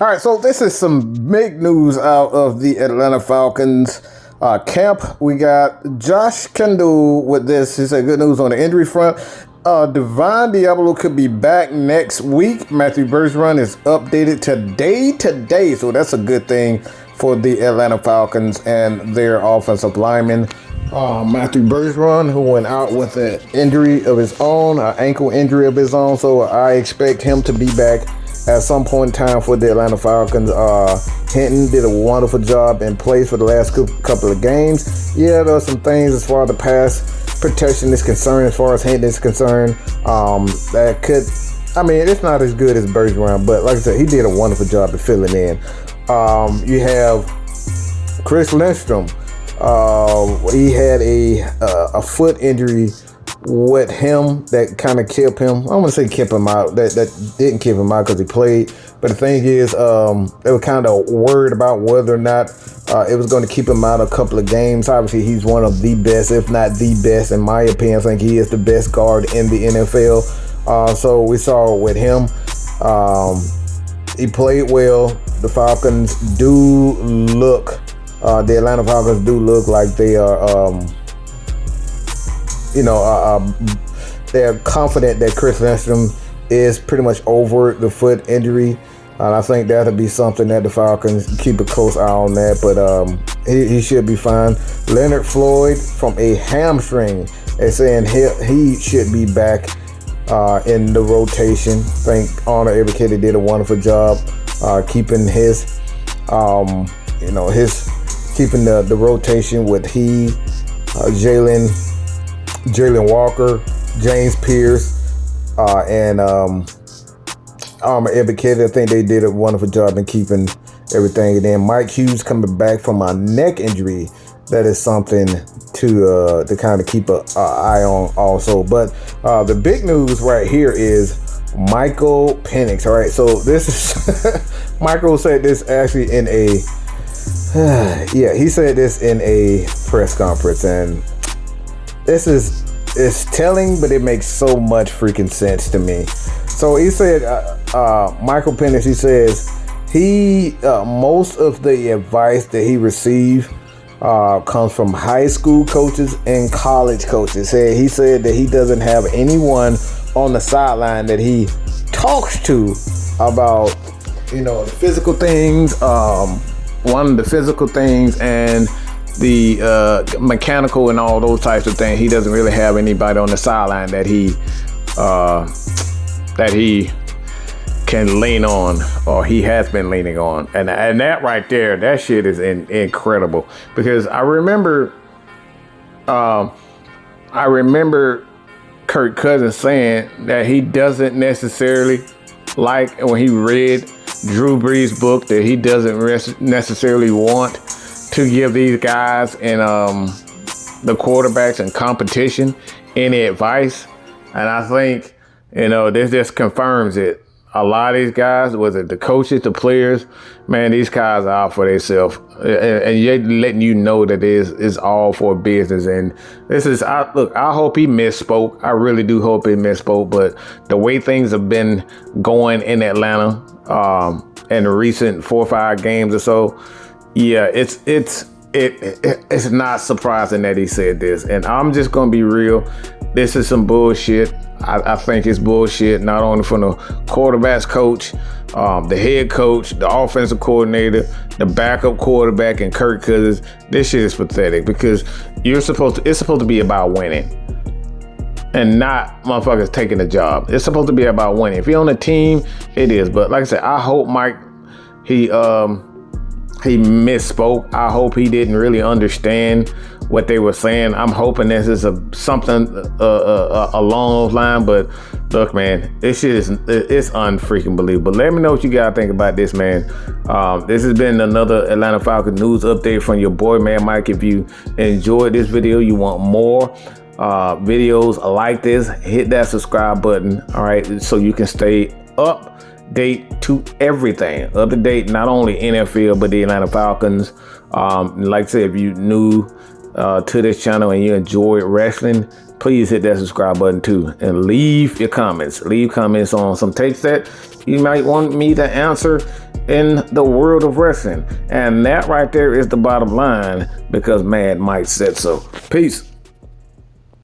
All right, so this is some big news out of the Atlanta Falcons camp. We got Josh Kendall with this. He said good news on the injury front. Divine Diablo could be back next week. Matthew Bergeron is updated today, so that's a good thing for the Atlanta Falcons and their offensive lineman. Matthew Bergeron, who went out with an injury of his own, an ankle injury of his own, so I expect him to be back at some point in time for the Atlanta Falcons. Hinton did a wonderful job in place for the last couple of games. Yeah, there are some things as far as the pass protection is concerned, as far as Hinton is concerned, that could, it's not as good as Bergeron, but like I said, he did a wonderful job of filling in. You have Chris Lindstrom. He had a foot injury with him that kind of kept him. I want to say kept him out. That didn't keep him out because he played. But the thing is, they were kind of worried about whether or not it was going to keep him out a couple of games. Obviously, he's one of the best, if not the best, in my opinion. I think he is the best guard in the NFL. So we saw with him, he played well. The Falcons do look. The Atlanta Falcons do look like they are, they're confident that Chris Lindstrom is pretty much over the foot injury. And I think that'll be something that the Falcons keep a close eye on that. But he should be fine. Leonard Floyd from a hamstring. They're saying he should be back in the rotation. I think Honor Ebiketie did a wonderful job keeping his, keeping the rotation with Jalen Walker, James Pierce, and Honor Ebiketie. I think they did a wonderful job in keeping everything. And then Mike Hughes coming back from a neck injury. That is something to kind of keep an eye on also. But the big news right here is Michael Penix. All right, so this is Michael said this actually in a he said this in a press conference, and it's telling, but it makes so much freaking sense to me. So he said, Michael Penix, he says most of the advice that he received comes from high school coaches and college coaches. He said that he doesn't have anyone on the sideline that he talks to about, the physical things, one of the physical things and the mechanical and all those types of things. He doesn't really have anybody on the sideline that he can lean on, or he has been leaning on. And that right there, that shit is incredible, because I remember Kirk Cousins saying that he doesn't necessarily like, when he read Drew Brees' book, that he doesn't necessarily want to give these guys and the quarterbacks and competition any advice. And I think, this just confirms it. A lot of these guys, whether the coaches, the players, man, these guys are out for themselves, and you're letting you know that it's all for business. And this is, I hope he misspoke. I really do hope he misspoke. But the way things have been going in Atlanta, in the recent 4 or 5 games or so, yeah, it's not surprising that he said this. And I'm just gonna be real. This is some bullshit. I think it's bullshit, not only from the quarterback's coach, the head coach, the offensive coordinator, the backup quarterback, and Kirk Cousins. This shit is pathetic, because it's supposed to be about winning and not motherfuckers taking a job. It's supposed to be about winning. If you're on a team, it is. But like I said, I hope Mike, he misspoke. I hope he didn't really understand what they were saying. I'm hoping this is something along those lines. But look, man, this shit it's unfreaking believable. Let me know what you guys think about this, man. This has been another Atlanta Falcons news update from your boy, man, Mike. If you enjoyed this video, you want more videos like this, hit that subscribe button, all right, so you can stay update to everything. Up to date, not only NFL, but the Atlanta Falcons. Like I said, if you new to this channel and you enjoy wrestling, please hit that subscribe button too, and leave your comments. Leave comments on some takes that you might want me to answer in the world of wrestling. And that right there is the bottom line, because Mad Mike said so. Peace.